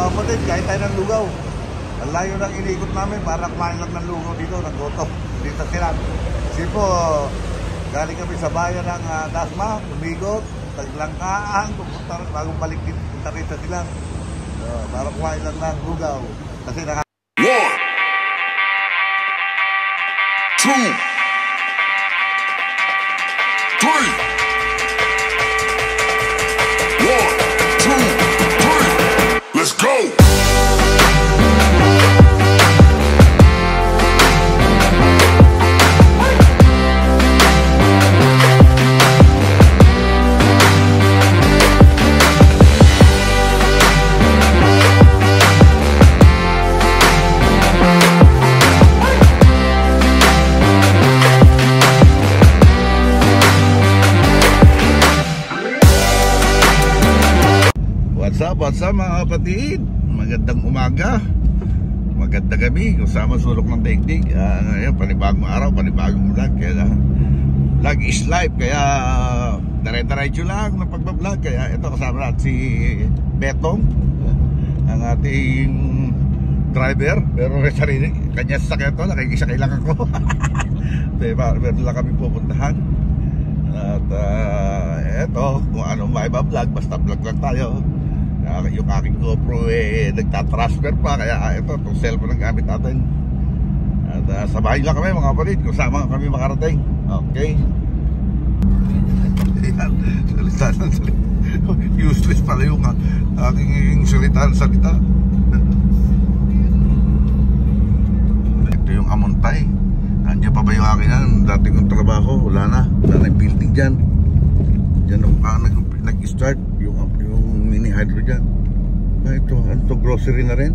kapatid, kahit tayo ng lugaw. Ang layo ng iniikot namin para kumain lang ng lugaw dito, ng goto. Dito sila. Kasi po, galing kami sa bayan ng Dasma, Tumigot, Taglangkaan, pupunta rin, bagong balik din, punta rin sa sila. Para kumain lang ng lugaw. Kasi 1, 2, 3. 1, 2, 3. Let's go. What's up mga kapatid? Magandang umaga, magandang gabi, kasama sulok ng daigdig. Ngayon, panibagong araw, panibagong vlog. Kaya vlog is live, kaya dire-diretso lang ng pagbablog. Kaya ito, kasama natin si Betong, ang ating driver. Pero sarili, kanya sasakyan ito, nakikisakay lang ako. Meron lang kami pupuntahan. At eto, kung anong may vlog, basta vlog lang tayo. Yung aking GoPro nagtatransfer pa, kaya ito, itong cellphone ang gamit natin. At sa bahay lang kami mga kapatid, kung sama kami makarating. Okay. Ayan, salita ng salita. Useless pala yung aking salita. Ito yung Amontay. Nandiyan pa ba yung akin yan? Dati kong trabaho, wala na yung building dyan. Dyan ako nag-start yung mini hydro dyan. Ito, ano to, grocery na rin?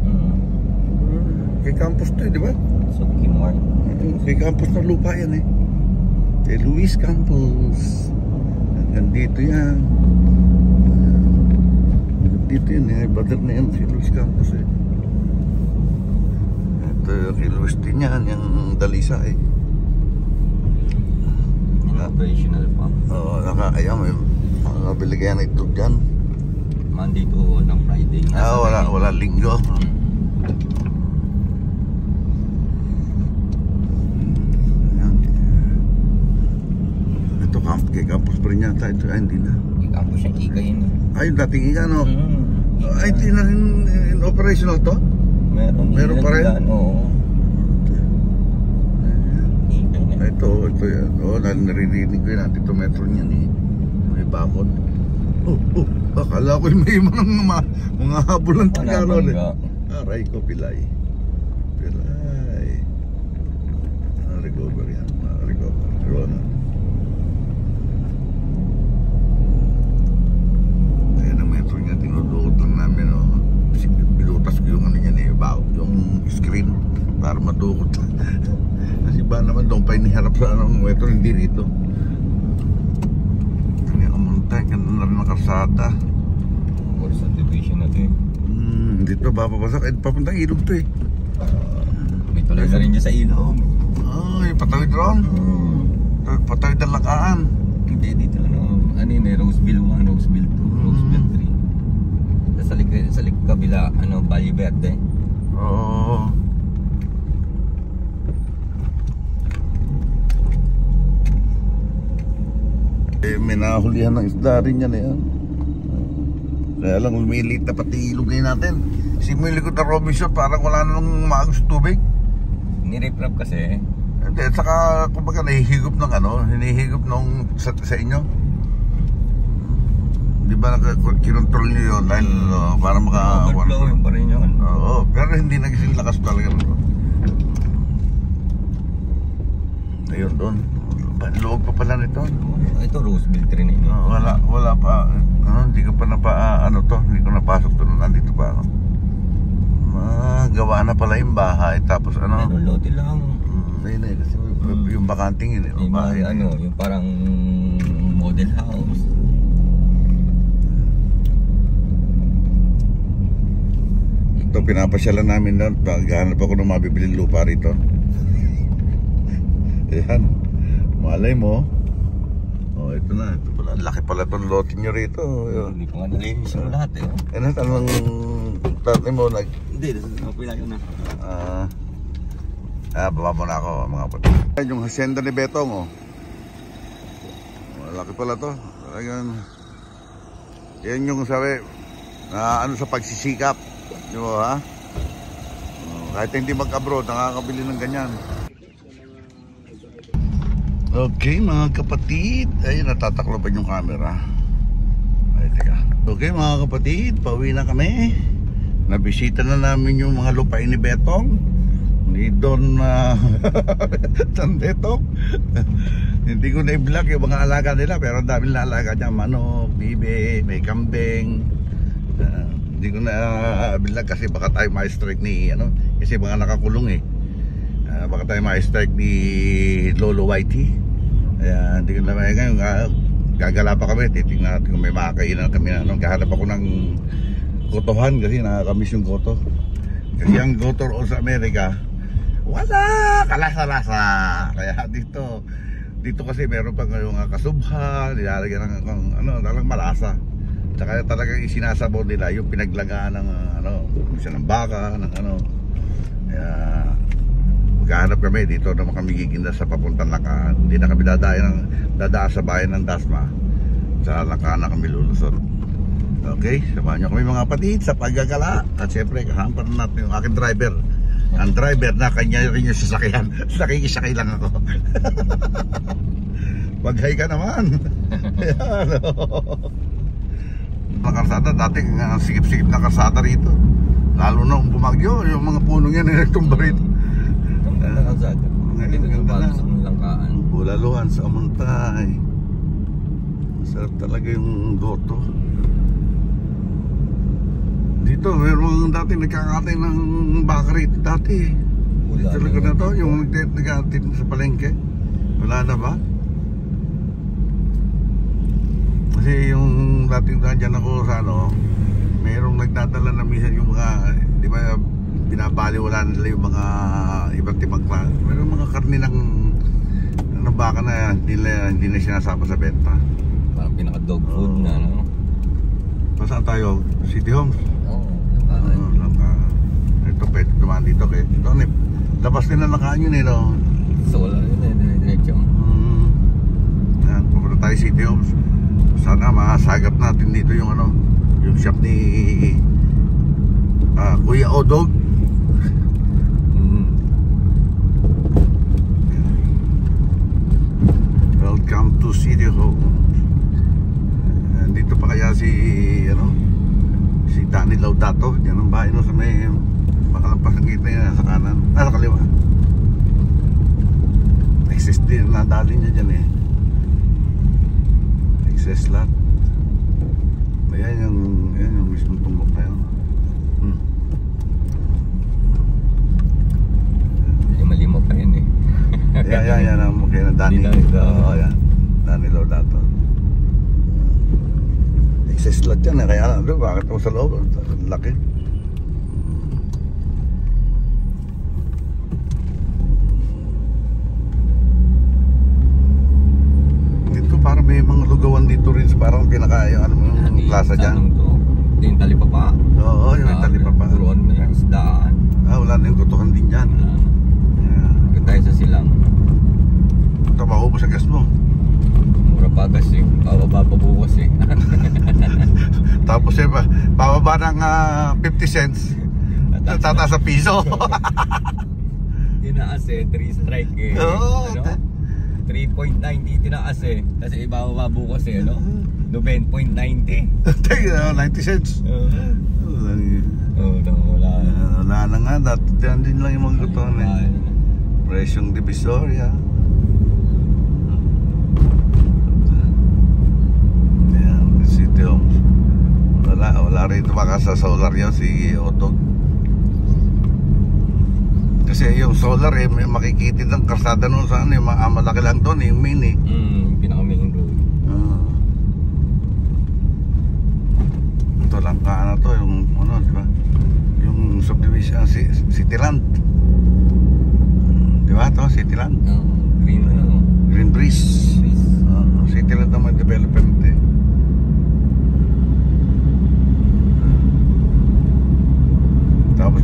Kay campus to, di ba? So, Kimar. Kay campus na lupa yan eh. Kay Luis Campus. Nandito yan. Nandito yan eh. Brother na yan si Luis Campus eh. Ito kay Luis din yan, yung Dalisa eh. Operational pa. Oo, ayan, may nabili kaya na ito dyan. Monday to ng Friday. Wala linggo. Ayan. Ito kay campus pa rin yata. Ito, hindi na. Campus yung Ika yun. Ay, dating Ika, no? Ay, ito na in operational to? Meron pa rin? Oo. Ito yan. Naririnig ko yun. Ito metro niyan eh. May bakod. Akala ko may mga habol ng Tagano. Aray ko, pilay. Recover yan. Recover. Ayan ang metro niya. Tinudukot lang namin. Bilutas ko yung ano niyan eh. Yung screen. Para madukot. Kasi ba naman doon pa iniharap sa anong metro. Hindi rito. Ganda na rin ang karsada. Subdivision na ito eh. Dito ba papasak? Papuntang ilog to eh. May tuloy na rin dyan sa ilog. Ay, patawid ron. Patawid ang lakaan. Hindi dito ano yun eh, Roseville 1, Roseville 2, Roseville 3. Sa kabila, Valle Verde. Oo. May nahulihan ng isda rin yan eh. Kaya lang lumilit na pati ilog ngayon natin. Kasi mo yung likod na Robinson, parang wala na nung maagos tubig. Nirip-rap kasi. Hindi, at saka kumbaga nahihigop ng hinihigop nung sa inyo. Di ba kinontrol nyo yun dahil para overflowing pa rin yun. Oo, pero hindi nagising lakas talaga. Ayun doon. Loob pa pala nito. Ito Roseville 3 na yun. Wala pa. Hindi ko pa hindi ko napasok doon. Nandito pa ako. Gawa na pala yung bahay. Tapos lote lang. Ayun eh, kasi yung bakanting yun. Yung yung parang model house. Ito, pinapasyalan namin doon. Paghahanap ako ng mabibiling lupa rito. Ayan. Malay mo. Ito na. Ito pala. Laki pala itong lote nyo rito. Hindi pa nga nalinis yung lahat eh. Ano, Tatay mo nag... Hindi, okay lang yun na. Baba muna ako mga kapatid. Yung hacienda ni Betong, oh. Malaki pala to. Talagang... Yan yung sabi, ano sa pagsisikap. Di ba, ha? Kahit hindi mag-abroad, nakakabili ng ganyan. Okay mga kapatid. Ay, natatakloban yung camera. Ay, teka. Okay mga kapatid, pauwi na kami. Nabisita na namin yung mga lupain ni Betong. Ni Don San Betong. Hindi ko na-vlog yung mga alaga nila, pero ang dami na alaga niya. Manok, bibe, may kambing. Hindi ko na-vlog kasi baka tayo ma-strike ni kasi mga nakakulong baka tayo ma-strike ni Lolo Whitey. Kaya hindi ko na ngayon gagala pa kami, titignan natin kung may makakainan kami na gahanap ako ng gotohan kasi nakakamiss yung goto. Kasi ang goto roon sa Amerika wala, kalasa-lasa. Kaya dito kasi meron pa yung kasubha, nilalagyan ng talagang malasa. Tsaka talagang isinasabaw nila yung pinaglagaan ng isa ng baka, ng Kaya maghahanap kami dito naman kami giginda sa papuntang Lakaan. Hindi na kami dadaan sa bayan ng Dasma. Sa Lakaan na kami lulusot. Okay, samahan nyo kami mga kapatid sa paggagala. At syempre kahampan natin yung aking driver. Ang driver na kanya rin yung sasakyan. Nakikisakay lang ako. Mag-hi ka naman. Karsada, dati sikip-sikip na karsada rito. Lalo na bumagyo, yung mga punong yan nagtumba rito. Ngayon ganda na Bulaluhan sa Amuntay. Masarap talaga yung goto. Dito meron dati nagkakatay ng baka rito dati. Talaga na to yung nag-atin sa palengke. Wala na ba? Kasi yung dating dyan ako sa mayroong nagdadala na minsan yung mga, di ba, binabaliwala nila yung mga iba't ibang klase. Mayroong mga karne ng baka na hindi na sinasama sa benta. Parang pinaka-dog food na, Saan tayo? City Homes? Oo, ito pwede tumaan dito kay labas din na nakaan yun So wala yun diretso. Yan, pupunta tayo City Homes. Sana masagap natin dito yung yung shop ni Kuya Odog. Welcome to City Homes. Dito pa kaya si Danny Laudato. Yan ang bahay sa may makalampas ng kita niya sa kanan. Sa kaliwa. Access din na dali niya dyan access lot. Ayan yung mismong tumbok na yun. Lima pa yun Yan ang mukha ng Danny. Yan Danny Laudato. Access lot yan kaya bakit mo sa loob laki. Dito parang may mga lugawan dito rin parang pinaka yung plaza dyan. Ito yung talipapa. Oo, yung talipapa. Turuan mo yung isdaan. Wala na yung kutukan din dyan. Tayo sa silang. Ito maubos ang gas mo. Mura pa gas bababa pa bukas Tapos bababa ng 50 cents. Tataas sa piso. Tinaas 3 strike Oo. 3.90 tinaas kasi ibababa bukas 9.90. 90 cents. Wala na nga. Dati din lang yung mga gutuan Presyong Divisoria. Ayan, City Homes. Wala rito baka sa solar yun si Otog. Kasi yung solar may makikitid ng karsada nun sa yung malaki lang doon yung main pinaka main road. Ito lang to yung diba? Yung subdivision Cityland. Diba ito? Cityland? Green Breeze. Cityland naman development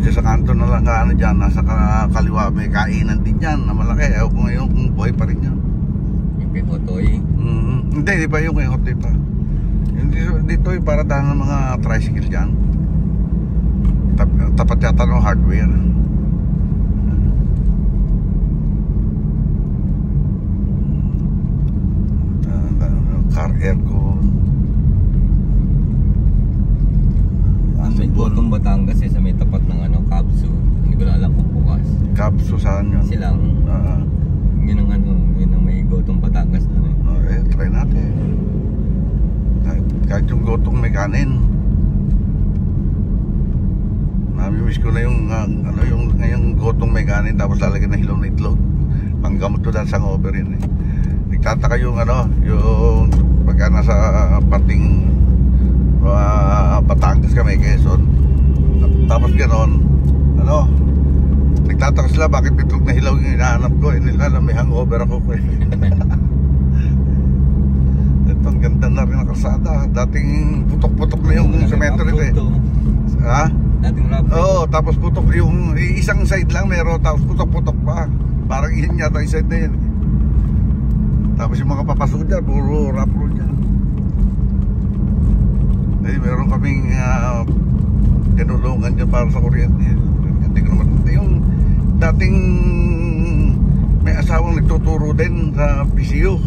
Diyan sa kanto na lang ka, ano dyan, nasa kaliwa, may kainan din dyan na malaki. Ewan ko ngayon kung buhay pa rin yan. Yung kay Otoy. Hindi, di ba yung kay Otoy pa? Dito yung para dahil ng mga tricycle dyan. Tapat yata ng hardware. Car aircon. May Gotong Batangas sa may tapat ng Kapsu. Hindi ko na alam kung bukas. Kapsu saan yun? Silang yun ang may Gotong Batangas na try natin. Kahit yung Gotong may kanin. Nami-miss ko na yung yung ngayong Gotong may kanin tapos lalagyan ng hilaw na itlog. Panggamot to dahil sa over yun eh. Nagtataka yung yung pagka nasa parting Batangas kami, Quezon. Tapos gano'n, nagtataka sila bakit itlog na hilaw yung hinahanap ko. Nila na may hangover ako ko. Ito, ang ganda na rin ang kalsada. Dating putok-putok na yung semento nito eh. Ha? Dating rap. Oo, tapos putok yung isang side lang meron, tapos putok-putok pa. Parang yun yata yung side na yun. Tapos yung mga papasok dyan, puro rap road dyan. Eh, meron kaming tinulungan dyan para sa kuryente. Hindi ko naman. Yung dating may asawang nagtuturo din sa PCU.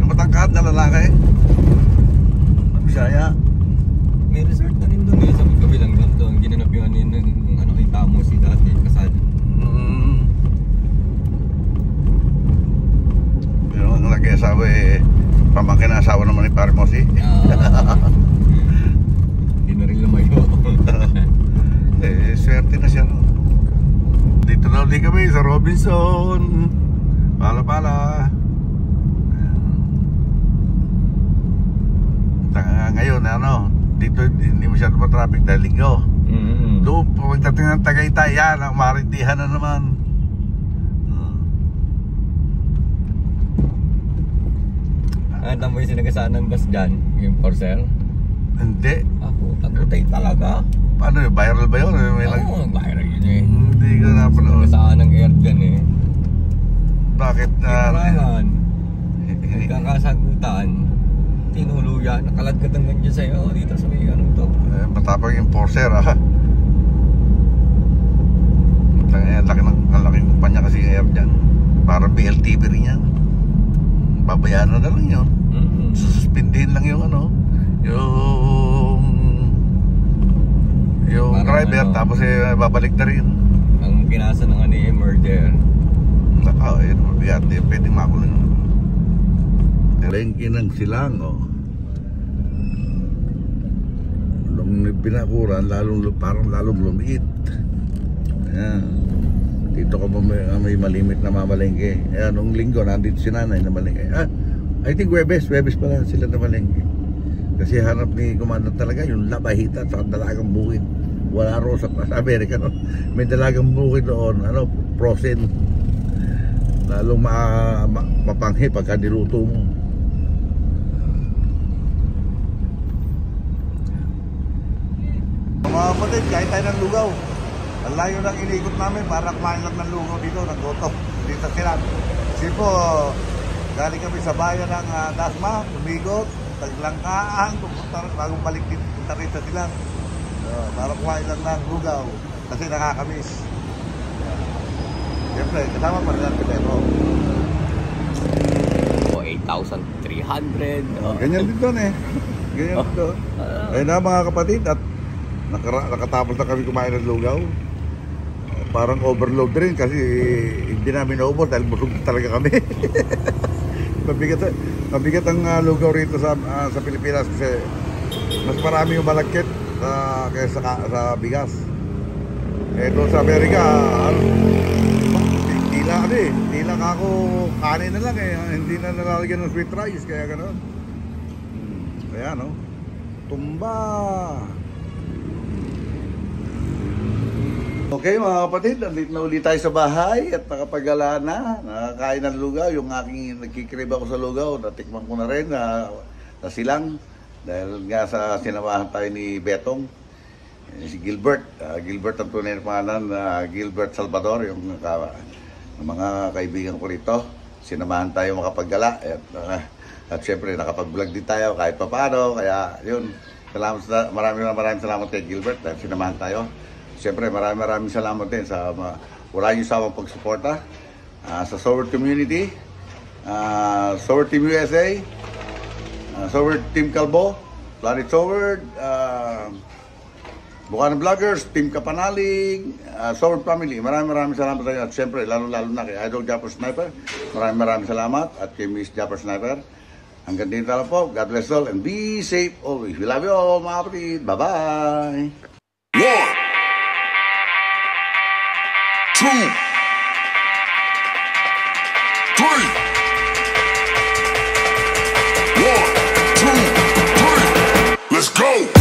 Yung matangkad na lalaki. Na Bisaya. May resort na rin doon sa kabilang doon. Ginanap yung itamo si dati kasal. Pero ang lagi asawa pamangkin na asawa naman ni Parmosi. Hindi na rin lumayo. Swerte na siya no. Dito na ulit kami sa Robinson. Pala. Ngayon dito hindi masyado pa traffic dahil linggo. Doon pagdating ng Tagaytay yan ang marintihan na naman. Tama yung sinagasaan ng bus dyan, yung Corsair. Hindi. Ako, tagutay talaga. Paano yun? Viral ba yun? Oo, viral yun eh. Hindi ko napanood. Sinagasaan ng airgun eh. Bakit? Kailangan. Nagkakasagutan. Tinuluyan. Nakalagkat ang ganyan sa'yo. Dito sa may to. Matapang yung Corsair Ang laking kumpanya kasi yung air dyan. Parang PLTV rin yan. Babayaran na lang yun. Sususpindihin lang yung yung driver tapos babalik na rin. Ang kinasa ng murder. Yun mabigat. Pwede makulong yun. Lengke ng silang nung pinakuran parang lalong lumiit. Ayan. Dito ka pa may malimit na mamalengke. Ayan, nung linggo nandito si nanay na malengke. I think Webes pala sila na malengke. Kasi hanap ni Commander talaga yung labahita sa dalagang bukid. Wala ro sa Amerika may dalagang bukid doon, frozen. Lalong mapanghi pagka niluto mo. Mga kapatid, kahit tayo ng lugaw. Ang layo ng iniikot namin para kumain lang ng lugaw dito, ng goto. Dito sila. Kasi po, galing kami sa bayan ng Dasma, Tumigot, Taglangkaan, bagong balik dito, punta rin sa sila. Para kumain lang ng lugaw. Kasi nakakamiss. Siyempre, kasama pa rin ang Pilero. 8,300. Ganyan din doon eh. Ganyan din doon. Ayun na mga kapatid, at nakatapos na kami kumain ng lugaw. Parang overload rin kasi hindi namin naubos dahil busog talaga kami. Mabigat ang lugaw rito sa Pilipinas kasi mas marami yung malagkit kaysa sa bigas. Doon sa Amerika, tila ka ako kanin na lang hindi na nalalagyan ng sweet rice kaya gano'n. Kaya tumba. Okay mga kapatid, nandito na ulit tayo sa bahay at nakapagala na, nakakain ng lugaw. Yung aking nagkikrib ako sa lugaw, natikman ko na rin na silang dahil nga sa sinamahan tayo ni Betong. Si Gilbert. Gilbert ang tunay na pangalan. Gilbert Salvador, yung mga kaibigan ko rito. Sinamahan tayo makapaggala. At syempre, nakapag-vlog din tayo kahit papaano. Kaya yun, maraming salamat kay Gilbert dahil sinamahan tayo. Syempre, maraming salamat din sa wala niyo sa pagsuporta sa Sober Community, Sober Team USA, Sober Team Calbo, Planet Sober, Bukana Vloggers, Team Kapanalig, Sober Family. Maraming salamat sa inyo. At syempre, lalo na kay Idol Japper Sniper. Maraming salamat. At kay Miss Japper Sniper. Hanggang dito lang po. God bless all and be safe always. We love you all, mga kapatid. Bye-bye. 1, 2, 3. 1, 2, 3. Let's go.